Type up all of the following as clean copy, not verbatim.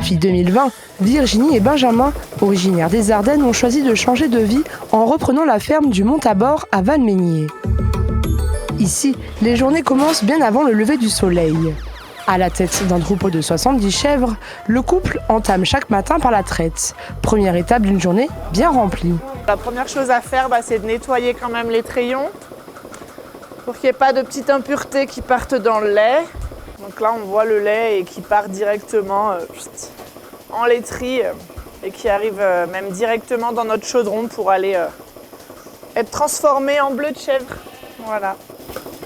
Depuis 2020, Virginie et Benjamin, originaires des Ardennes, ont choisi de changer de vie en reprenant la ferme du Mont-Tabor à Valmeinier. Ici, les journées commencent bien avant le lever du soleil. À la tête d'un troupeau de 70 chèvres, le couple entame chaque matin par la traite. Première étape d'une journée bien remplie. La première chose à faire, c'est de nettoyer quand même les trayons pour qu'il n'y ait pas de petites impuretés qui partent dans le lait. Donc là, on voit le lait et qui part directement en laiterie et qui arrive même directement dans notre chaudron pour aller être transformé en bleu de chèvre. Voilà.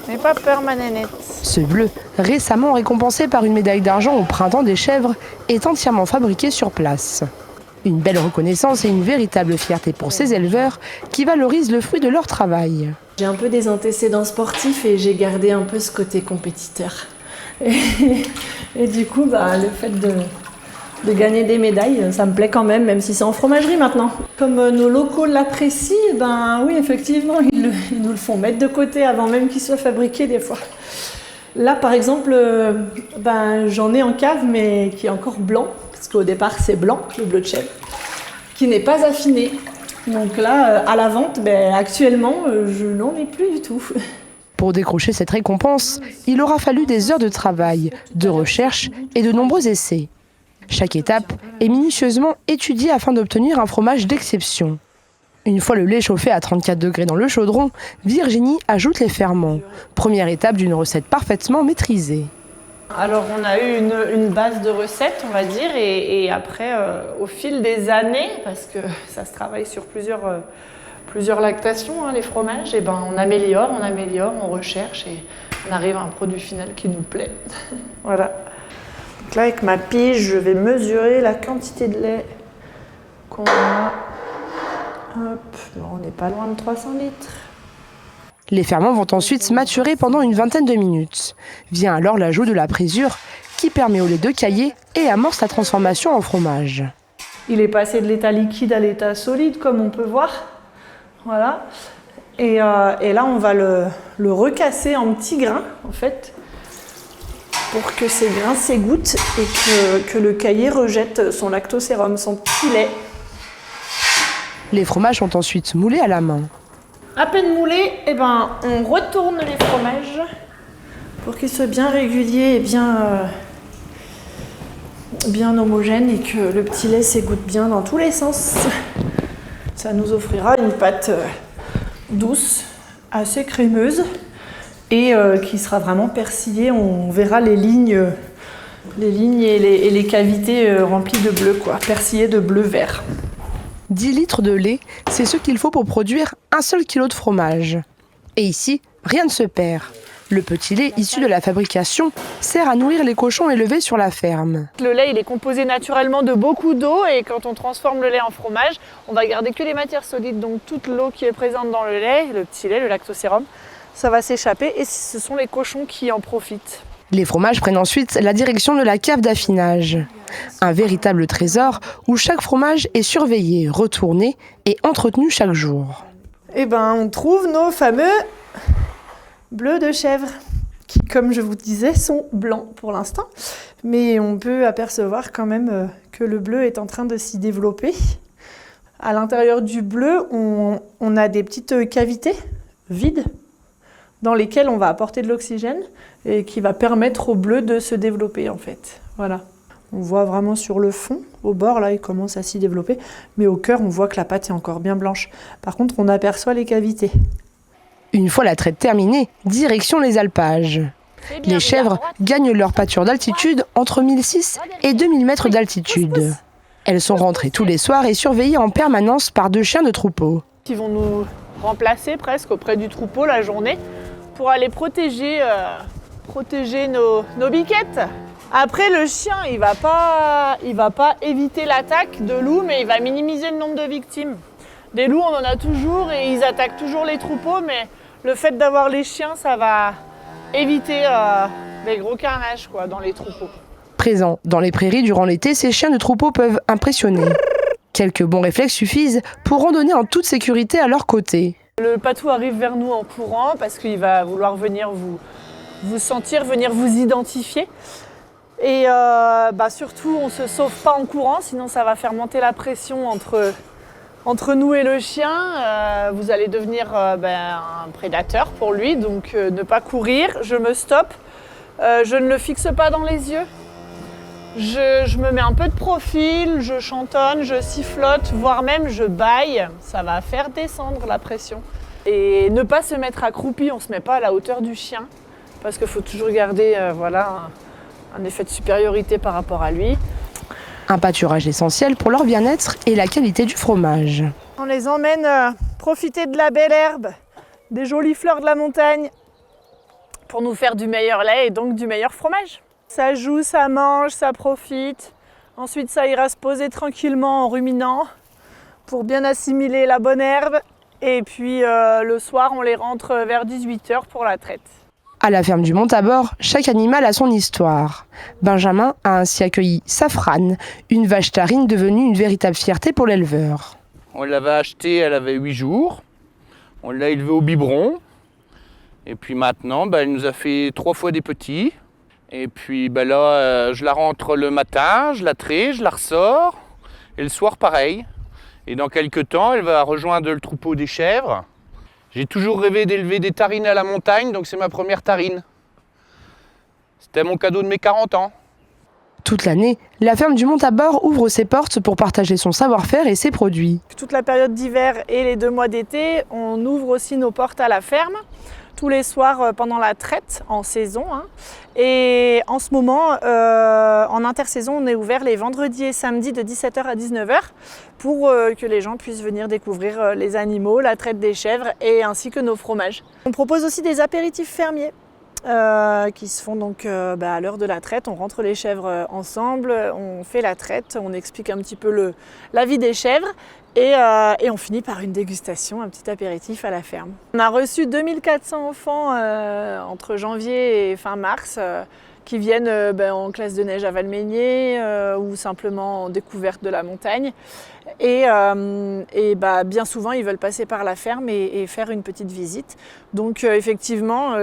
N'aie pas peur, ma nénette. Ce bleu, récemment récompensé par une médaille d'argent au Printemps des chèvres, est entièrement fabriqué sur place. Une belle reconnaissance et une véritable fierté pour ces éleveurs qui valorisent le fruit de leur travail. J'ai un peu des antécédents sportifs et j'ai gardé un peu ce côté compétiteur. Et du coup, le fait de gagner des médailles, ça me plaît quand même si c'est en fromagerie maintenant. Comme nos locaux l'apprécient, oui, effectivement, ils nous le font mettre de côté avant même qu'il soit fabriqué des fois. Là, par exemple, j'en ai en cave, mais qui est encore blanc, parce qu'au départ, c'est blanc, le bleu de chèvre, qui n'est pas affiné. Donc là, à la vente, actuellement, je n'en ai plus du tout. Pour décrocher cette récompense, il aura fallu des heures de travail, de recherche et de nombreux essais. Chaque étape est minutieusement étudiée afin d'obtenir un fromage d'exception. Une fois le lait chauffé à 34 degrés dans le chaudron, Virginie ajoute les ferments. Première étape d'une recette parfaitement maîtrisée. Alors on a eu une base de recettes, on va dire, et après, au fil des années, parce que ça se travaille sur plusieurs lactations, les fromages, on améliore, on recherche et on arrive à un produit final qui nous plaît. Voilà. Donc là, avec ma pige, je vais mesurer la quantité de lait qu'on a. Hop, on n'est pas loin de 300 litres. Les ferments vont ensuite maturer pendant une vingtaine de minutes. Vient alors l'ajout de la présure qui permet au lait de cailler et amorce la transformation en fromage. Il est passé de l'état liquide à l'état solide, comme on peut voir. Voilà. Et là, on va le recasser en petits grains, en fait, pour que ces grains s'égouttent et que le caillé rejette son lactosérum, son petit lait. Les fromages sont ensuite moulés à la main. À peine moulés, on retourne les fromages pour qu'ils soient bien réguliers et bien homogènes et que le petit lait s'égoutte bien dans tous les sens. Ça nous offrira une pâte douce, assez crémeuse et qui sera vraiment persillée. On verra les lignes et les cavités remplies de bleu, persillées de bleu-vert. 10 litres de lait, c'est ce qu'il faut pour produire un seul kilo de fromage. Et ici, rien ne se perd. Le petit lait issu de la fabrication sert à nourrir les cochons élevés sur la ferme. Le lait, il est composé naturellement de beaucoup d'eau et quand on transforme le lait en fromage, on va garder que les matières solides. Donc toute l'eau qui est présente dans le lait, le petit lait, le lactosérum, ça va s'échapper et ce sont les cochons qui en profitent. Les fromages prennent ensuite la direction de la cave d'affinage. Un véritable trésor où chaque fromage est surveillé, retourné et entretenu chaque jour. On trouve nos fameux bleus de chèvre qui, comme je vous disais, sont blancs pour l'instant. Mais on peut apercevoir quand même que le bleu est en train de s'y développer. À l'intérieur du bleu, on a des petites cavités vides dans lesquelles on va apporter de l'oxygène et qui va permettre au bleu de se développer en fait. Voilà. On voit vraiment sur le fond, au bord là, il commence à s'y développer, mais au cœur, on voit que la pâte est encore bien blanche. Par contre, on aperçoit les cavités. Une fois la traite terminée, direction les alpages. Les chèvres gagnent leur pâture d'altitude entre 1006 et 2000 mètres d'altitude. Elles sont rentrées tous les soirs et surveillées en permanence par 2 chiens de troupeau. Ils vont nous remplacer presque auprès du troupeau la journée pour aller protéger nos biquettes. Après, le chien, il va pas éviter l'attaque de loups, mais il va minimiser le nombre de victimes. Des loups, on en a toujours et ils attaquent toujours les troupeaux, mais le fait d'avoir les chiens, ça va éviter les gros carnages dans les troupeaux. Présents dans les prairies durant l'été, ces chiens de troupeau peuvent impressionner. Quelques bons réflexes suffisent pour randonner en toute sécurité à leur côté. Le patou arrive vers nous en courant parce qu'il va vouloir venir vous sentir, venir vous identifier. Et surtout, on ne se sauve pas en courant, sinon ça va faire monter la pression entre nous et le chien. Vous allez devenir un prédateur pour lui, donc ne pas courir. Je me stoppe, je ne le fixe pas dans les yeux. Je me mets un peu de profil, je chantonne, je sifflote, voire même je bâille. Ça va faire descendre la pression. Et ne pas se mettre accroupi, on ne se met pas à la hauteur du chien, parce qu'il faut toujours garder un effet de supériorité par rapport à lui. Un pâturage essentiel pour leur bien-être et la qualité du fromage. On les emmène profiter de la belle herbe, des jolies fleurs de la montagne, pour nous faire du meilleur lait et donc du meilleur fromage. Ça joue, ça mange, ça profite. Ensuite, ça ira se poser tranquillement en ruminant pour bien assimiler la bonne herbe. Et puis le soir, on les rentre vers 18h pour la traite. À la ferme du Montabord, chaque animal a son histoire. Benjamin a ainsi accueilli Safrane, une vache tarine devenue une véritable fierté pour l'éleveur. On l'avait achetée, elle avait 8 jours. On l'a élevée au biberon. Et puis maintenant, elle nous a fait 3 fois des petits. Et puis là, je la rentre le matin, je la traite, je la ressors. Et le soir, pareil. Et dans quelques temps, elle va rejoindre le troupeau des chèvres. J'ai toujours rêvé d'élever des tarines à la montagne, donc c'est ma première tarine. C'était mon cadeau de mes 40 ans. Toute l'année, la ferme du Montabord ouvre ses portes pour partager son savoir-faire et ses produits. Toute la période d'hiver et les 2 mois d'été, on ouvre aussi nos portes à la ferme. Tous les soirs pendant la traite, en saison. Et en ce moment, en intersaison, on est ouvert les vendredis et samedis de 17h à 19h pour que les gens puissent venir découvrir les animaux, la traite des chèvres et ainsi que nos fromages. On propose aussi des apéritifs fermiers qui se font donc à l'heure de la traite. On rentre les chèvres ensemble, on fait la traite, on explique un petit peu la vie des chèvres. Et on finit par une dégustation, un petit apéritif à la ferme. On a reçu 2400 enfants entre janvier et fin mars qui viennent en classe de neige à Valmeinier ou simplement en découverte de la montagne. Et bien souvent, ils veulent passer par la ferme et faire une petite visite. Donc effectivement,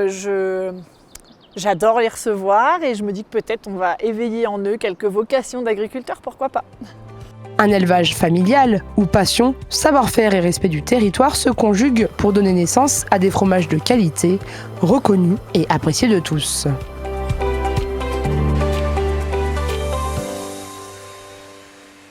j'adore les recevoir et je me dis que peut-être on va éveiller en eux quelques vocations d'agriculteurs, pourquoi pas. Un élevage familial où passion, savoir-faire et respect du territoire se conjuguent pour donner naissance à des fromages de qualité, reconnus et appréciés de tous.